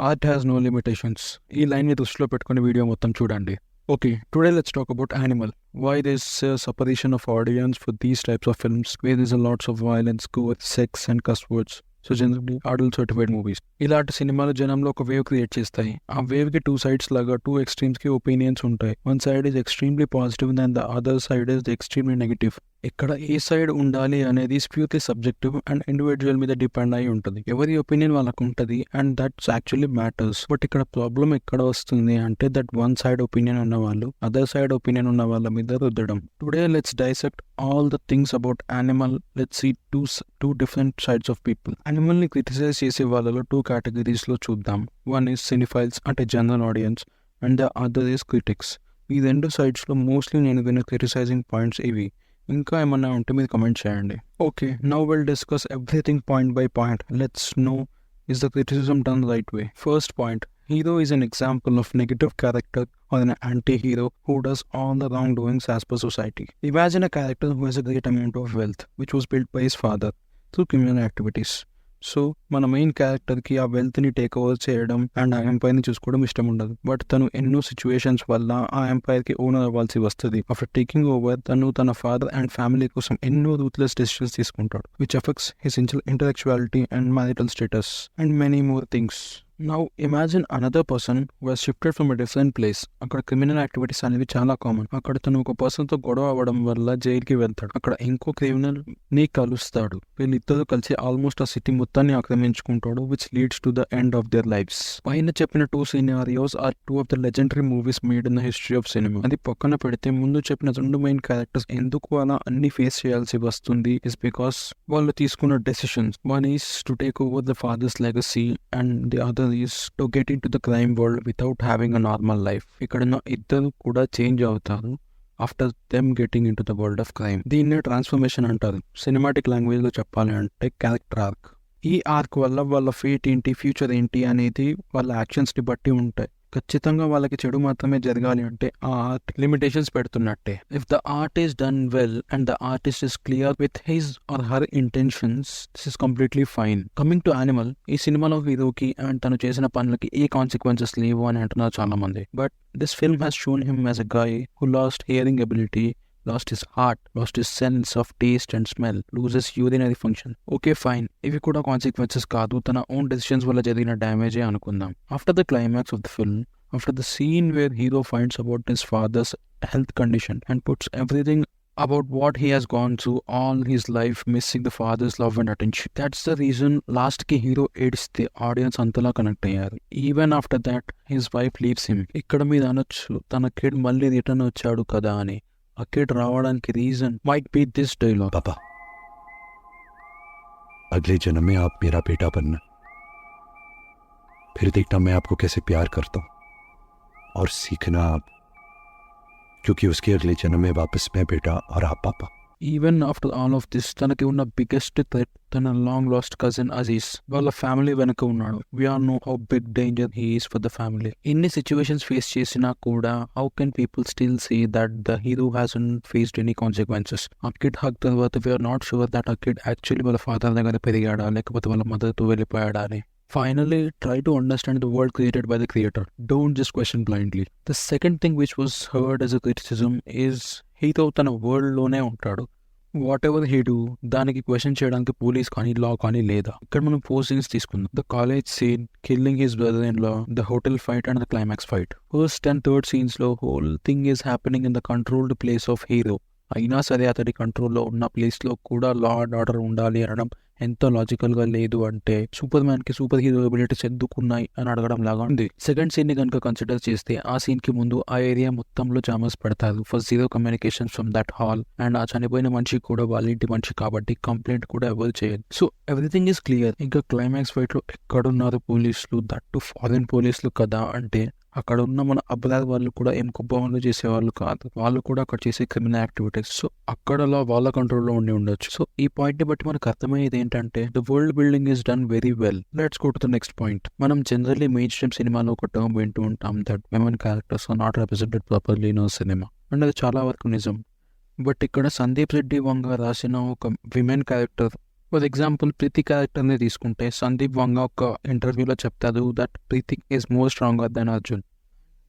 Art has no limitations. ఈ లైన్ని దృష్టిలో పెట్టుకుని వీడియో మొత్తం చూడండి. Okay, today let's talk about Animal. Why there's a separation of audience for these types of films where there's a lots of violence, gore, sex and cuss words. So generally adult certified movies. ఇలాంటి సినిమాలు జనంలో ఒక wave create చేస్తాయి. ఆ wave కి 2 sides లాగా 2 extremes కి opinions ఉంటాయి. One side is extremely positive and the other side is extremely negative. ఇక్కడ ఏ సైడ్ ఉండాలి అనేది ప్యూర్లీ సబ్జెక్టివ్ అండ్ ఇండివిజువల్ మీద డిపెండ్ అయి ఉంటుంది. ఎవరి ఒపీనియన్ వాళ్ళకు ఉంటుంది and that's actually matters. But ఇక్కడ ప్రాబ్లం ఎక్కడ వస్తుంది అంటే దట్ వన్ సైడ్ ఒపీనియన్ ఉన్న వాళ్ళు అదర్ సైడ్ ఒపీనియన్ ఉన్న వాళ్ళ మీద రుద్దడం. Today let's dissect all the things about animal. Let's see two different sides of people. Animal ని క్రిటిసైజ్ చేసే వాళ్ళలో 2 categories లో చూద్దాం. వన్ ఈస్ సినిఫైల్స్ అంటే general audience and the other is critics. ఈ 2 sides లో మోస్ట్లీ నేను విన్న క్రిటిసైజింగ్ పాయింట్స్ ఇవి. ఇంకా ఏమన్నా ఉంటే మీరు కమెంట్ చేయండి. Okay, now will discuss everything point by point. Let's know is the criticism done right way. First point, hero is an example of negative character or an anti-hero who does all the wrongdoings as per society. Imagine a character who has a great amount of wealth which was built by his father through criminal activities. So మన main క్యారెక్టర్కి ఆ వెల్త్ని take over చేయడం and ఆ ఎంపైర్ని చూసుకోవడం ఇష్టం ఉండదు. But తను ఎన్నో సిచ్యువేషన్స్ వల్ల ఆ ఎంపైర్కి ఓనర్ అవ్వాల్సి వస్తుంది. ఆఫ్టర్ టేకింగ్ ఓవర్ తను తన ఫాదర్ అండ్ ఫ్యామిలీ కోసం ఎన్నో రూత్లెస్ డెసిషన్స్ తీసుకుంటాడు which affects his intellectuality and marital status and many more things. Now imagine another person was shifted from a different place. అక్కడ క్రిమినల్ యాక్టివిటీస్ అనేవి చాలా common. అక్కడ తను ఒక పర్సన్ తో గొడవ అవ్వడం వల్ల జైలుకి వెళ్తాడు. అక్కడ ఇంకో క్రిమినల్ ని కలుస్తాడు. వీళ్ళిద్దరూ కలిసి ఆల్మోస్ట్ ఆ సిటీ మొత్తాన్ని ఆక్రమించుకుంటాడు which leads to the end of their lives. పైన చెప్పిన 2 scenarios are 2 of the legendary movies made in the history of cinema. అది పక్కన పెడితే ముందు చెప్పిన 2 మెయిన్ క్యారెక్టర్స్ ఎందుకు అలా అన్ని ఫేస్ చేయాల్సి వస్తుంది ఇస్ బికాస్ వాళ్ళు తీసుకున్న decisions. One is to take over the father's legacy and the other is to get into the crime world without having a normal life. ఇక్కడ ఇద్దరు కూడా చేంజ్ అవుతారు after them getting in to the world of crime. దీన్నే transformation అంటారు. Cinematic language లో చెప్పాలి అంటే character arc. ఈ ఆర్క్ వల్ల వాళ్ళ ఫేట్ ఏంటి, ఫ్యూచర్ ఏంటి అనేది వాళ్ళ యాక్షన్స్ ని బట్టి ఉంటాయి. ఖచ్చితంగా వాళ్ళకి చెడు మాత్రమే జరగాలి అంటే ఆ ఆర్ట్ లిమిటేషన్స్ పెడుతున్నట్టే. If the art is done well and the artist is clear with his or her intentions, this is completely fine. Coming to Animal, ఈ సినిమాలో హీరోకి అండ్ తను చేసిన పనులకి ఏ కాన్సిక్వెన్సెస్ లేవు అని అంటున్నారు చాలా మంది. But this film has shown him as a guy who last hearing ability, lost his heart, lost his sense of taste and smell, loses urinary function. Okay, fine. ఇవి కూడా కాన్సిక్వెన్సెస్ కాదు, తన ఓన్ డెసిషన్స్ వల్ల జరిగిన డ్యామేజే అనుకుందాం. After the climax of the film, after the scene where hero finds about his father's health condition and puts everything about what he has gone through all his life missing the father's love and attention, that's the reason last ki hero aids the audience antala connect ayyaru. Even after that his wife leaves him. ikkada మీద అనొచ్చు తన kid మళ్ళీ return వచ్చాడు కదా అని. ఆ kid రావడానికి reason might be this dialogue. पापा, अगले जन्म में आप मेरा बेटा बनना, फिर देखना मैं आपको कैसे प्यार करता हूं और सीखना आप, क्योंकि उसके अगले जन्म में वापस मैं बेटा और आप पापा. Even after all of this తనకి ఉన్న బిగ్గెస్ట్ థ్రెట్ తన లాంగ్ లాస్ట్ కజిన్ అజీజ్ వాళ్ళ ఫ్యామిలీ వెనక ఉన్నాడు. We are know how big danger he is for the family. ఇన్ని సిచ్యువేషన్స్ ఫేస్ చేసినా కూడా how can people still say that the hero hasn't faced any consequences. ఆ kid హక్ తర్వాత వీఆర్ నాట్ షూర్ దట్ ఆ kid actually వాళ్ళ father దగ్గర పెరిగాడా లేకపోతే వాళ్ళ మదర్తో వెళ్ళిపోయాడా అని. Finally, try to understand the world created by the creator. Don't just question blindly. The second thing which was heard as a criticism is hero తన world లోనే ఉంటాడు. వాట్ ఎవర్ హీ డూ దానికి క్వశ్చన్ చేయడానికి police కానీ law కానీ లేదా. ఇక్కడ మనం 4 scenes తీసుకుందాం. The college scene, killing his brother in law, the hotel fight and the climax fight. First and third scenes లో whole thing is happening in the controlled place of hero. అయినా సరే అతడి కంట్రోల్లో ఉన్న ప్లేస్ లో కూడా law and order ఉండాలి అనడం ఎంత లాజికల్ గా లేదు అంటే సూపర్ మ్యాన్ కి సూపర్ హీరో ఎబిలిటీస్ ఎందుకున్నాయి అని అడగడం లాగా ఉంది. సెకండ్ సీన్ ని కనుక కన్సిడర్ చేస్తే ఆ సీన్ కి ముందు ఆ ఏరియా మొత్తంలో జామర్స్ పెడతారు for zero communication from that hall. And ఆ చనిపోయిన మనిషి కూడా వాళ్ళ ఇంటి మనిషి కాబట్టి కంప్లైంట్ కూడా ఎవరు చేయదు. So everything is clear. ఇంకా క్లైమాక్స్ ఫైట్ లో ఎక్కడున్నారు పోలీసులు, దట్టు ఫారిన్ పోలీసులు కదా అంటే అక్కడ ఉన్న మన అబ్రార్ వాళ్ళు కూడా ఏం కుప్పంలో చేసేవాళ్ళు కాదు. వాళ్ళు కూడా అక్కడ చేసే క్రిమినల్ యాక్టివిటీస్. సో అక్కడలా వాళ్ళ కంట్రోల్లో ఉండి ఉండొచ్చు. సో ఈ పాయింట్ ని బట్టి మనకు అర్థమయ్యేది ఏంటంటే the world building is done very well. Let's go to the next point. మనం జనరల్లీ మెయిన్ స్ట్రీమ్ సినిమాలో ఒక టర్మ్ వింటూ ఉంటాం that women characters are not represented properly in cinema. And అది చాలా వరకు నిజం. బట్ ఇక్కడ సందీప్ రెడ్డి వంగ రాసిన ఒక women character for example Preeti క్యారెక్టర్ని తీసుకుంటే సందీప్ వంగ ఒక ఇంటర్వ్యూలో చెప్తారు that Preeti is more stronger than Arjun.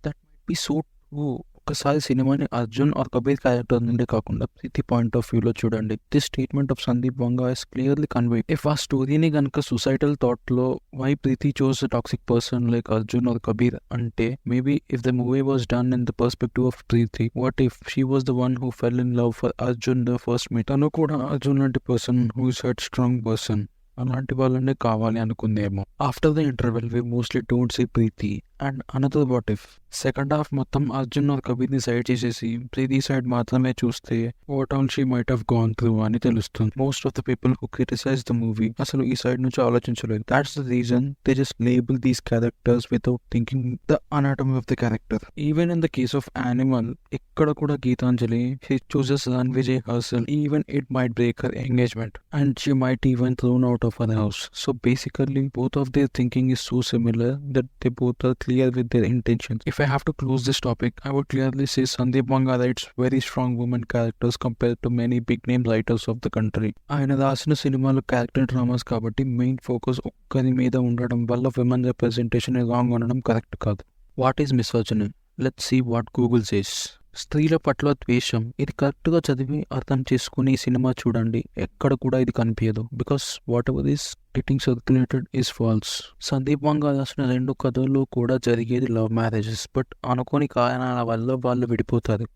That might be so true. ఒకసారి సినిమాని అర్జున్ ఆర్ కబీర్ క్యారెక్టర్ నుండి కాకుండా ప్రీతి పాయింట్ ఆఫ్ వ్యూలో చూడండి. This statement of Sandeep Vanga is clearly convey. If ఆ స్టోరీని కనుక సొసైటల్ థాట్లో why Preethi chose toxic person like Arjun or Kabir అంటే maybe if the movie was done in the perspective of Preethi, what if she was the one who fell in love for Arjun the first meet. తను కూడా అర్జున్ లాంటి person who is head strong person అలాంటి వాళ్ళనే కావాలి అనుకుందేమో. After the interval we mostly don't see Preeti and another what if. Second half మొత్తం Arjun are కబీర్ని side చేసేసి ప్రీతి side మాత్రమే చూస్తే what all she might have gone through అని తెలుస్తుంది. Most of the people who criticize the movie అసలు ఈ side నుంచి ఆలోచించలేదు. That's the reason they just label these characters without thinking the anatomy of the character. Even in the case of animal ఇక్కడ కూడా Geetanjali she chooses Ranbir herself even it might break her engagement and she might even thrown out of her house. So basically both of their thinking is so similar that they both are clear with their intentions. If I have to close this topic, I would clearly say Sandeep Vanga writes very strong women characters compared to many big name writers of the country. ఆయన రాసిన సినిమాలు character dramas కాబట్టి main focus ఒక్కరి మీద ఉండడం వల్ల women representation wrong అనడం correct కాదు. What is misogyny? Let's see what Google says. స్త్రీల పట్ల ద్వేషం, ఇది కరెక్ట్గా చదివి అర్థం చేసుకుని ఈ సినిమా చూడండి. ఎక్కడ కూడా ఇది కనిపించదు. Because whatever is getting circulated is false. Sandeep Vanga రాసిన 2 కథలు కూడా జరిగేది లవ్ మ్యారేజెస్. బట్ అనుకోని కారణాల వల్ల వాళ్ళు విడిపోతారు.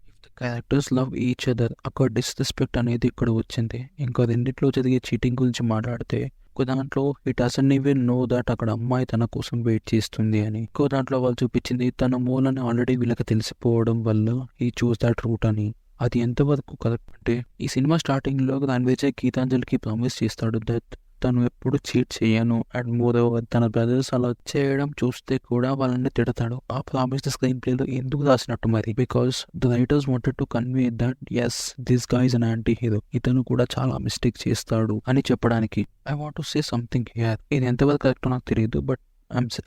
Characters love each other. అక్కడ డిస్రెస్పెక్ట్ అనేది ఇక్కడ వచ్చింది. ఇంకా రెండిట్లో జరిగే చీటింగ్ గురించి మాట్లాడితే ఒక దాంట్లో it doesn't even know that అక్కడ అమ్మాయి తన కోసం వెయిట్ చేస్తుంది అని. ఇంకో దాంట్లో వాళ్ళు చూపించింది తన మూలని ఆల్రెడీ వీళ్ళకి తెలిసిపోవడం వల్ల ఈ చూస్ దట్ రూట్ అని. అది ఎంతవరకు కరెక్ట్ అంటే ఈ సినిమా స్టార్టింగ్లో రణ్వీర్ గీతాంజలికి ప్రామిస్ చేస్తాడు దట్ తను ఎప్పుడు చీట్ చేయను అండ్ మోర్ ఓవర్ తన బ్రదర్స్ అలా చేయడం చూస్తే కూడా వాళ్ళని తిడతాడు. ఆ ప్రామిస్ ద స్క్రీన్ ప్లేలో ఎందుకు రాసినట్టు మరి? Because the writers wanted to convey that as this guy is an anti hero, ఇతను కూడా చాలా మిస్టేక్ చేస్తాడు అని చెప్పడానికి. I want to say something here. ఇది ఎంతవరకు కరెక్ట్ నాకు తెలియదు but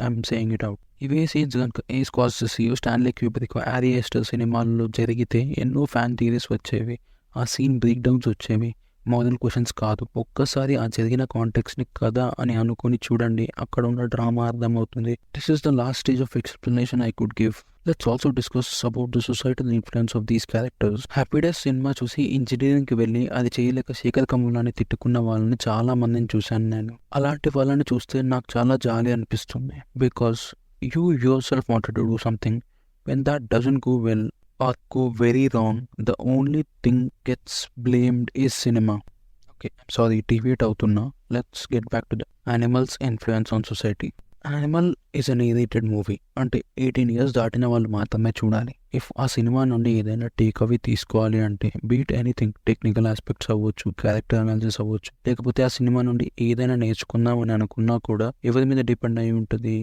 I'm saying it out. ఇవే సీన్స్ కనుక ఏ Scorsese, Stanley Kubrick, Ari Aster సినిమాల్లో జరిగితే ఎన్నో ఫ్యాన్ థియరీస్ వచ్చేవి. ఆ సీన్ బ్రేక్ డౌన్స్ వచ్చేవి. మోడల్ క్వశ్చన్స్ కాదు. ఒక్కసారి ఆ జరిగిన కాంటెక్స్ని కథ అని అనుకుని చూడండి. అక్కడ ఉన్న డ్రామా అర్థమవుతుంది. This is the last stage of explanation I could give. Let's also discuss about the societal influence of these characters. Happy days cinema చూసి ఇంజనీరింగ్కి వెళ్ళి అది చేయలేక శేఖర్ కమలాన్ని తిట్టుకున్న వాళ్ళని చాలా మందిని చూశాను నేను. అలాంటి వాళ్ళని చూస్తే నాకు చాలా జాలి అనిపిస్తుంది. Because you your self wanted to do something. When that doesn't go well or go very wrong, the only thing gets blamed is cinema. Okay, I'm sorry, deviate అవుతున్నా. Let's get back to the animals' influence on society. Animal is an A-rated movie. అంటే 18 years దాటిన వాళ్ళు మాత్రమే చూడాలి. If ఆ cinema నుండి ఏదైనా take away తీసుకోవాలి అంటే బీట్ ఎనీథింగ్, టెక్నికల్ ఆస్పెక్ట్స్ అవ్వచ్చు, క్యారెక్టర్ అనాలిసిస్ అవ్వచ్చు, లేకపోతే ఆ సినిమా నుండి ఏదైనా నేర్చుకుందాం అని అనుకున్నా కూడా ఎవరి మీద డిపెండ్ అయి ఉంటుంది?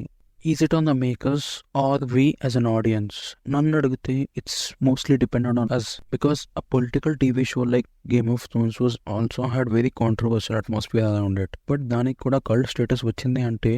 Is it on the makers or we as an audience? నన్ను అడిగితే it's mostly dependent on us because a political TV show like Game of Thrones was also had very controversial atmosphere around it. But దానికి కూడా cult status వచ్చింది అంటే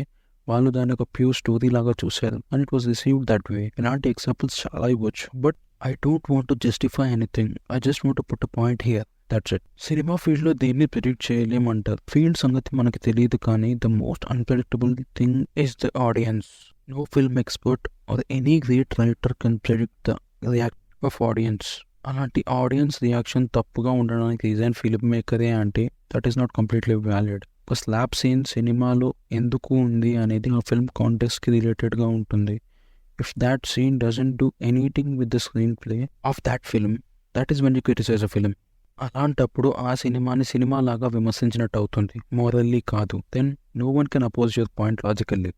వాళ్ళు దాన్ని ఒక pure story లాగా చూశారు and it was received that way. ఇలాంటి ఎగ్జాంపుల్స్ చాలా ఇవ్వచ్చు. But I don't want to justify anything. I just want to put a point here. That's it. సినిమా ఫీల్డ్లో దేన్ని ప్రిడిక్ట్ చేయలేమంటారు. ఫీల్డ్ సంగతి మనకి తెలియదు కానీ the most unpredictable thing is the audience. No film expert or any great writer can predict the react of audience. అలాంటి audience reaction తప్పుగా ఉండడానికి రీజన్ ఫిల్మ్ మేకరే అంటే that is not completely valid. ఒక స్లాబ్ సీన్ సినిమాలో ఎందుకు ఉంది అనేది ఆ ఫిల్మ్ కాంటెక్స్కి రిలేటెడ్గా ఉంటుంది. If that scene doesn't do anything with the screen play of that film, that is when you criticize a film. అలాంటప్పుడు ఆ సినిమాని సినిమాలాగా విమర్శించినట్టు అవుతుంది, మోరల్లీ కాదు. Then no one can oppose your point logically.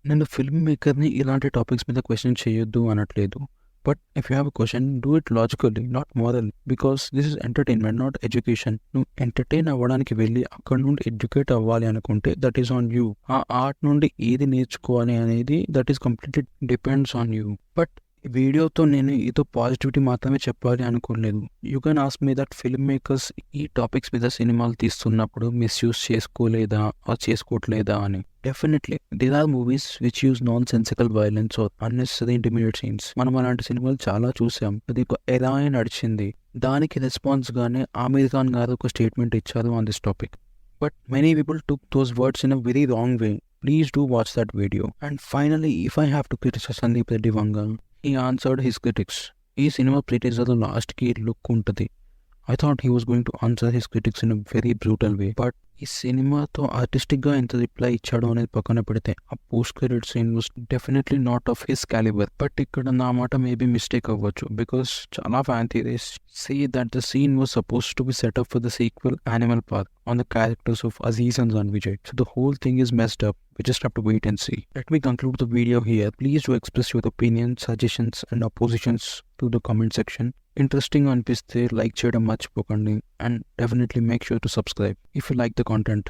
నేను ఫిల్మ్ మేకర్ని ఇలాంటి టాపిక్స్ మీద క్వశ్చన్ చేయొద్దు అనట్లేదు. But if you have a question, do it logically, not morally. Because this is entertainment, not education. నువ్వు ఎంటర్టైన్ అవ్వడానికి వెళ్ళి అక్కడ నుండి ఎడ్యుకేట్ అవ్వాలి అనుకుంటే దట్ ఈస్ ఆన్ యూ. ఆ ఆర్ట్ నుండి ఏది నేర్చుకోవాలి అనేది that is completely depends on you. But వీడియోతో నేను ఏదో పాజిటివిటీ మాత్రమే చెప్పాలి అనుకోలేదు. You can ask me that film makers ఈ టాపిక్స్ మీద సినిమాలు తీస్తున్నప్పుడు మిస్యూజ్ చేసుకోలేదా ఆర్ చేసుకోవట్లేదా అని. Definitely there are movies which use nonsensical violence or unnecessary intimate scenes. మనం అలాంటి సినిమాలు చాలా చూసాం. అది ఒక ఎరాయే నడిచింది. దానికి రెస్పాన్స్ గానే ఆమీర్ ఖాన్ గారు ఒక స్టేట్మెంట్ ఇచ్చారు on this topic. but many people took those words in a very wrong way. Please do watch that video. And finally, if I have to criticize Sandeep Reddy Vanga, he answered his critics. ఈ cinema ప్రిటేజర్ లాస్ట్కి look ఉంటుంది. I thought he was going to answer his critics in a very brutal way. But ఈ సినిమాతో ఆర్టిస్టిక్గా ఎంత reply ఇచ్చాడో అనేది పక్కన పెడితే ఆ post credit scene was definitely not of his calibre. But ఇక్కడ నా మాట మేబీ మిస్టేక్ అవ్వచ్చు, బికాస్ చాలా fan theories say that the scene was suppose to be set up for the sequel animal park on the characters of Aziz and Zanvijay. So the whole thing is messed up. We just have to wait and see. Let me conclude the video here. Please do express your opinions, suggestions and oppositions to the comment section. Interesting అనిపిస్తే like చేయడం మర్చిపోకండి, and definitely make sure to subscribe if you like the content.